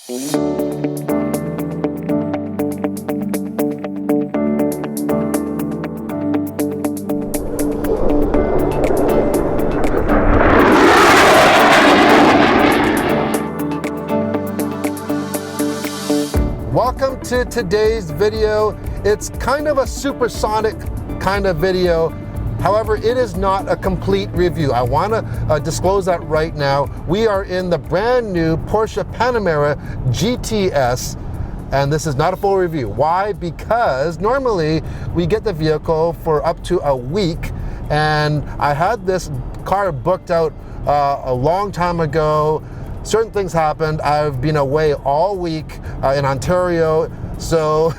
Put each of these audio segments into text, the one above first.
Welcome to today's video. It's kind of a supersonic kind of video. However, it is not a complete review. I want to disclose that right now. We are in the brand new Porsche Panamera GTS, and this is not a full review. Why? Because normally we get the vehicle for up to a week, and I had this car booked out a long time ago. Certain things happened. I've been away all week in Ontario, so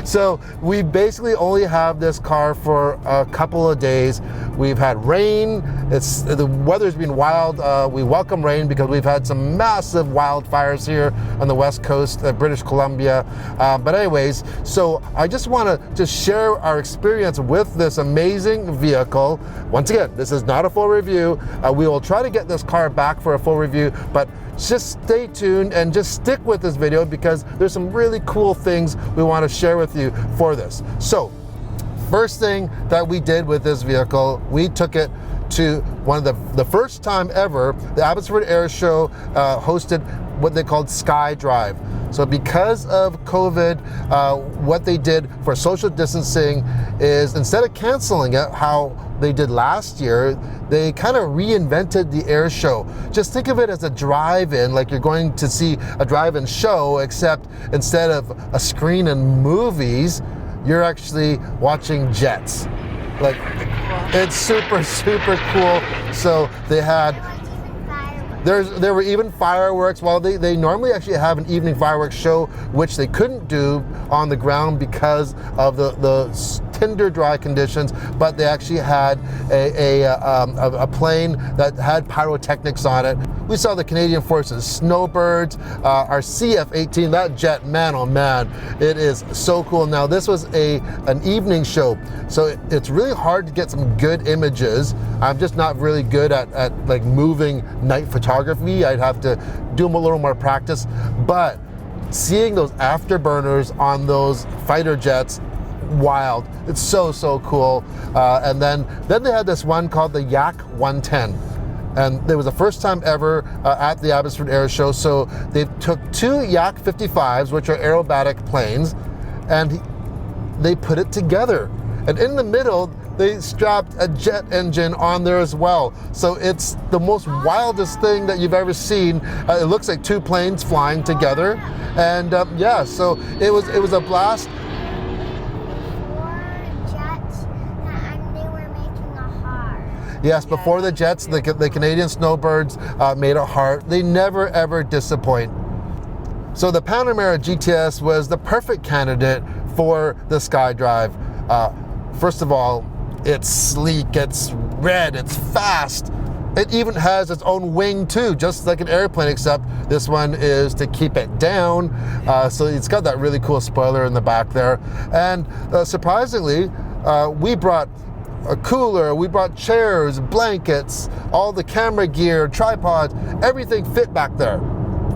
so we basically only have this car for a couple of days. We've had rain. The weather's been wild. We welcome rain because we've had some massive wildfires here on the west coast of British Columbia. But anyways, so I just want to just share our experience with this amazing vehicle. Once again, this is not a full review. We will try to get this car back for a full review, but just stay tuned and just stick with this video because there's some really cool things we want to share with you for this. So first thing that we did with this vehicle, we took it to one of the first time ever, the Abbotsford Airshow hosted what they called SkyDrive. So because of COVID, what they did for social distancing is instead of canceling it, how they did last year, they kind of reinvented the air show. Just think of it as a drive-in, like you're going to see a drive-in show, except instead of a screen and movies, you're actually watching jets. Like, it's super, super cool. So they had, there were even fireworks. Well, they normally actually have an evening fireworks show, which they couldn't do on the ground because of the tinder dry conditions, but they actually had a plane that had pyrotechnics on it. We saw the Canadian Forces snowbirds, our CF-18, that jet, man oh man, it is so cool. Now this was an evening show, so it's really hard to get some good images. I'm just not really good at like moving night photography. I'd have to do a little more practice, but seeing those afterburners on those fighter jets, wild. It's so cool. And then they had this one called the Yak 110, and it was the first time ever at the Abbotsford Airshow. So they took two Yak 55s, which are aerobatic planes, and they put it together, and in the middle they strapped a jet engine on there as well. So it's the most wildest thing that you've ever seen. It looks like two planes flying together, and yeah, so it was a blast. Yes, before the jets, the Canadian snowbirds made a heart. They never ever disappoint. So the Panamera GTS was the perfect candidate for the SkyDrive. First of all, it's sleek, it's red, it's fast. It even has its own wing too, just like an airplane, except this one is to keep it down. So it's got that really cool spoiler in the back there. And surprisingly, we brought a cooler, we brought chairs, blankets, all the camera gear, tripods, everything fit back there.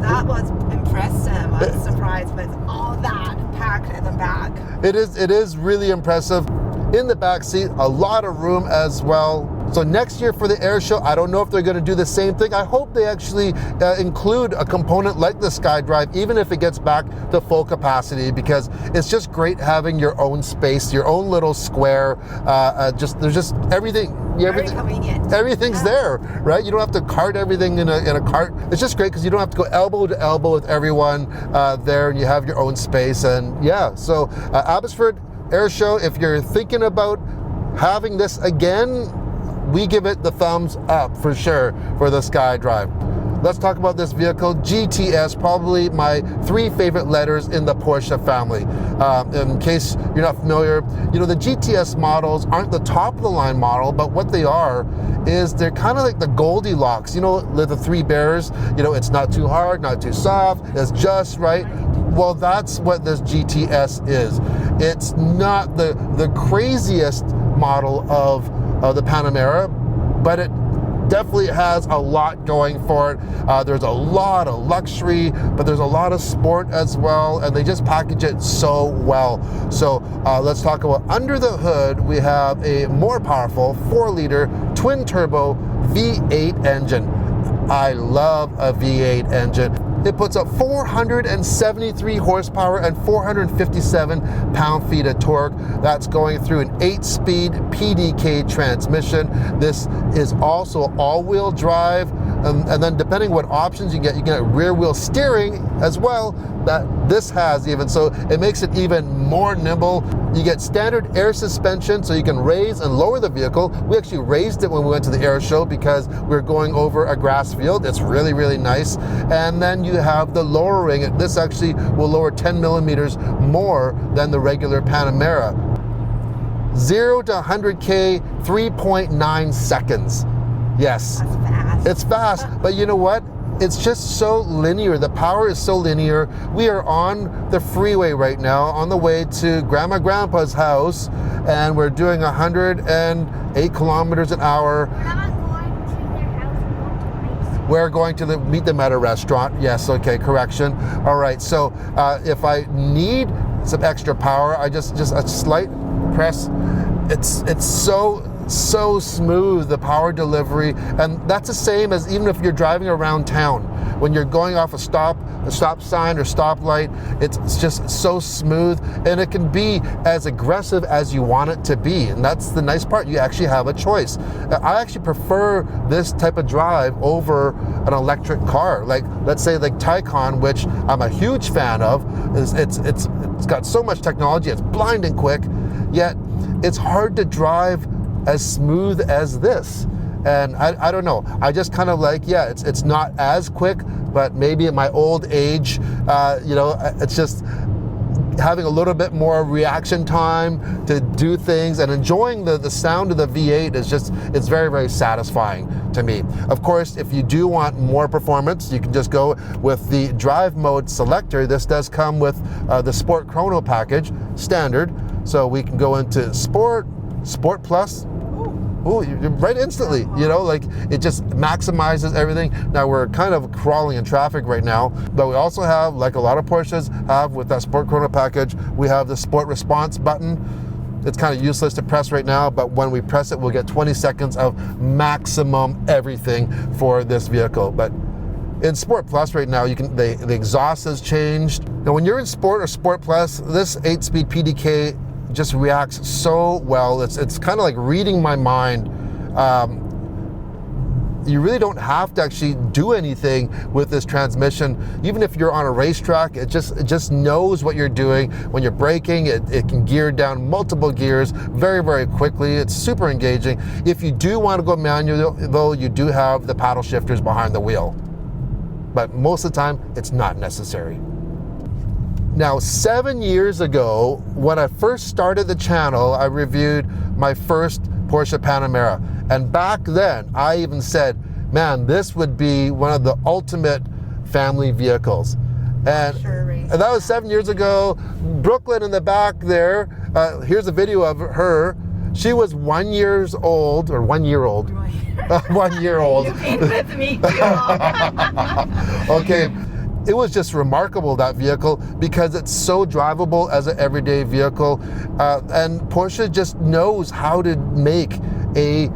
That was impressive. I was surprised with all that packed in the back. It is really impressive. In the back seat, a lot of room as well. So next year for the air show, I don't know if they're going to do the same thing. I hope they actually include a component like the SkyDrive, even if it gets back to full capacity, because it's just great having your own space, your own little square. There's just everything. Very convenient. Everything's there, right? You don't have to cart everything in a cart. It's just great because you don't have to go elbow to elbow with everyone there, and you have your own space. And yeah, so Abbotsford Airshow, if you're thinking about having this again, we give it the thumbs up for sure for the SkyDrive. Let's talk about this vehicle, GTS, probably my 3 favorite letters in the Porsche family. In case you're not familiar, you know, the GTS models aren't the top of the line model, but what they are is they're kind of like the Goldilocks, you know, the 3 bears, you know, it's not too hard, not too soft, it's just right. Well, that's what this GTS is. It's not the craziest model of the Panamera, but definitely has a lot going for it. There's a lot of luxury, but there's a lot of sport as well, and they just package it so well. So let's talk about under the hood. We have a more powerful 4-liter twin turbo V8 engine. I love a V8 engine. It puts up 473 horsepower and 457 pound-feet of torque. That's going through an 8-speed PDK transmission. This is also all-wheel drive, and then depending what options you get rear-wheel steering as well, that this has even, so it makes it even more nimble. You get standard air suspension, so you can raise and lower the vehicle. We actually raised it when we went to the air show because we were going over a grass field. It's really, really nice. And then you have the lowering. This actually will lower 10 millimeters more than the regular Panamera. 0 to 100K, 3.9 seconds. Yes. That's fast. It's fast, but you know what? It's just so linear. The power is so linear. We are on the freeway right now on the way to Grandpa's house, and we're doing 108 kilometers an hour. We're going to meet them at a restaurant. Yes, okay, correction. All right, so if I need some extra power, I just a slight press. It's so smooth, the power delivery, and that's the same as even if you're driving around town. When you're going off a stop sign or stoplight, it's just so smooth, and it can be as aggressive as you want it to be, and that's the nice part. You actually have a choice. I actually prefer this type of drive over an electric car, like let's say like Taycan, which I'm a huge fan of. It's got so much technology, it's blinding quick, yet it's hard to drive as smooth as this. And I don't know, I just kind of like, yeah, it's not as quick, but maybe at my old age, you know, it's just having a little bit more reaction time to do things, and enjoying the sound of the V8 is just, it's very, very satisfying to me. Of course, if you do want more performance, you can just go with the drive mode selector. This does come with the Sport Chrono package, standard, so we can go into Sport Plus. Ooh, right instantly, you know, like it just maximizes everything. Now we're kind of crawling in traffic right now, but we also have, like a lot of Porsches have with that Sport Chrono package, we have the Sport Response button. It's kind of useless to press right now, but when we press it, we'll get 20 seconds of maximum everything for this vehicle. But in Sport Plus right now, you can the exhaust has changed. Now when you're in Sport or Sport Plus, this 8-speed PDK just reacts so well. It's kind of like reading my mind. You really don't have to actually do anything with this transmission. Even if you're on a racetrack, it just knows what you're doing. When you're braking, it can gear down multiple gears very, very quickly. It's super engaging. If you do want to go manual, though, you do have the paddle shifters behind the wheel. But most of the time, it's not necessary. Now, 7 years ago, when I first started the channel, I reviewed my first Porsche Panamera. And back then, I even said, man, this would be one of the ultimate family vehicles. And that was 7 years ago. Brooklyn in the back there, here's a video of her. She was 1 year old, or 1 year old. 1 year old. You came with me too. Okay. It was just remarkable, that vehicle, because it's so drivable as an everyday vehicle. And Porsche just knows how to make a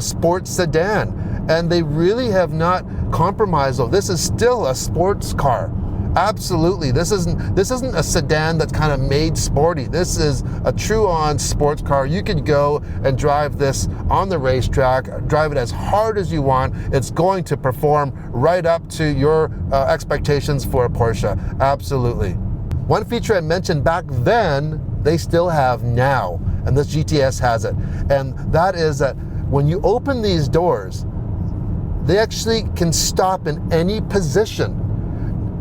sports sedan. And they really have not compromised, though. This is still a sports car. Absolutely. This isn't a sedan that's kind of made sporty. This is a true-on sports car. You can go and drive this on the racetrack, drive it as hard as you want. It's going to perform right up to your expectations for a Porsche. Absolutely. One feature I mentioned back then, they still have now, and this GTS has it. And that is that when you open these doors, they actually can stop in any position.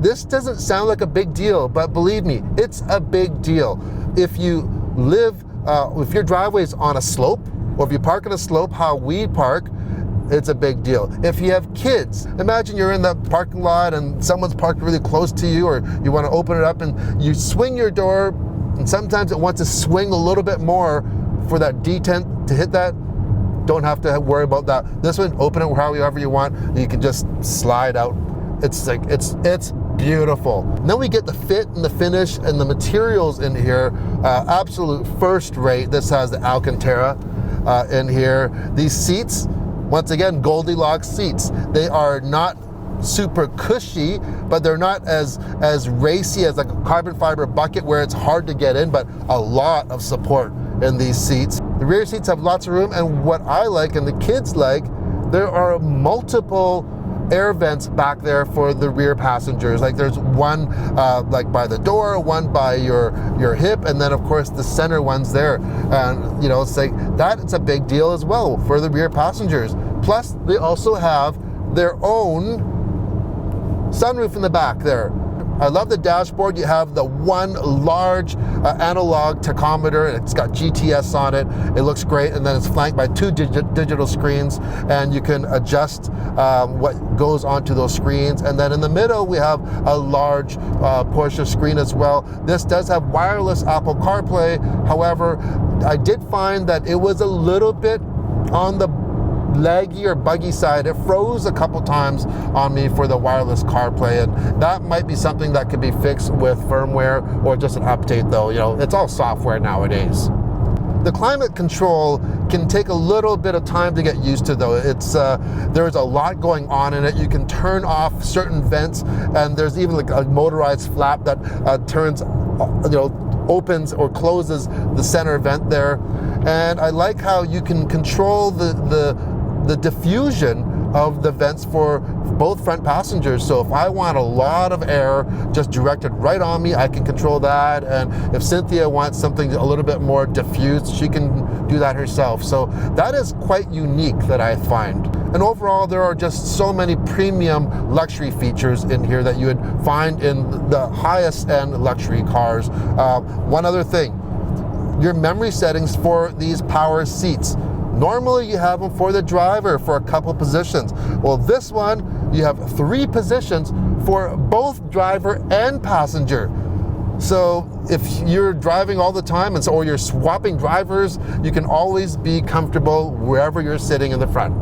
This doesn't sound like a big deal, but believe me, it's a big deal. If you live, if your driveway is on a slope, or if you park on a slope, how we park, it's a big deal. If you have kids, imagine you're in the parking lot and someone's parked really close to you, or you want to open it up and you swing your door, and sometimes it wants to swing a little bit more for that detent to hit that. don't have to worry about that. This one, open it however you want. You can just slide out. It's like, it's beautiful. Then we get the fit and the finish and the materials in here. Absolute first rate. This has the Alcantara in here. These seats, once again, Goldilocks seats. They are not super cushy, but they're not as racy as like a carbon fiber bucket where it's hard to get in, but a lot of support in these seats. The rear seats have lots of room, and what I like and the kids like, there are multiple air vents back there for the rear passengers. Like there's one like by the door, one by your hip, and then of course the center one's there. And you know, it's like that, it's a big deal as well for the rear passengers. Plus they also have their own sunroof in the back there. I love the dashboard. You have the one large analog tachometer. It's got GTS on it. It looks great, and then it's flanked by two digital screens, and you can adjust what goes onto those screens. And then in the middle we have a large Porsche screen as well. This does have wireless Apple CarPlay. However, I did find that it was a little bit on the laggy or buggy side. It froze a couple times on me for the wireless CarPlay, and that might be something that could be fixed with firmware or just an update though. You know, it's all software nowadays. The climate control can take a little bit of time to get used to though. It's there's a lot going on in it. You can turn off certain vents, and there's even like a motorized flap that turns, you know, opens or closes the center vent there. And I like how you can control the diffusion of the vents for both front passengers. So if I want a lot of air just directed right on me, I can control that. And if Cynthia wants something a little bit more diffused, she can do that herself. So that is quite unique that I find. And overall, there are just so many premium luxury features in here that you would find in the highest end luxury cars. One other thing, your memory settings for these power seats. Normally you have them for the driver for a couple positions. Well, this one, you have 3 positions for both driver and passenger. So if you're driving all the time or you're swapping drivers, you can always be comfortable wherever you're sitting in the front.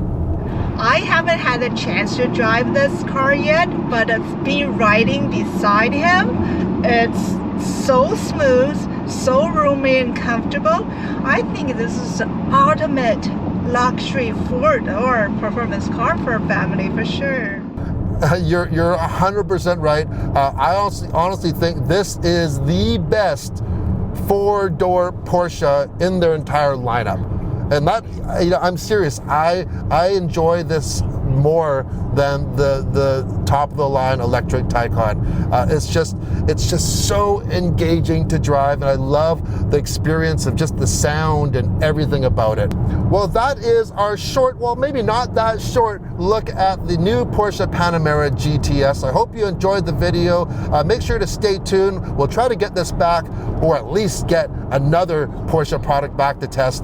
I haven't had a chance to drive this car yet, but it's been riding beside him. It's so smooth, so roomy and comfortable. I think this is the ultimate luxury Ford or performance car for a family for sure. You're 100% right. I honestly think this is the best 4-door Porsche in their entire lineup. And that, you know, I'm serious. I enjoy this more than the top of the line electric Taycan. It's just so engaging to drive, and I love the experience of just the sound and everything about it. Well, that is our short, well, maybe not that short look at the new Porsche Panamera GTS. I hope you enjoyed the video. Make sure to stay tuned. We'll try to get this back, or at least get another Porsche product back to test.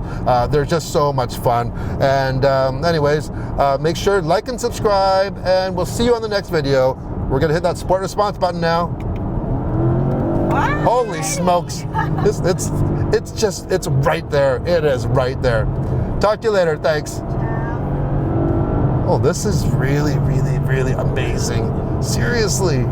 They're just so much fun. And anyways, make sure to like and subscribe, and we'll see you on the next video. We're gonna hit that sport response button now. What? Holy smokes. It's right there. It is right there. Talk to you later. Thanks. Oh, this is really, really, really amazing. Seriously.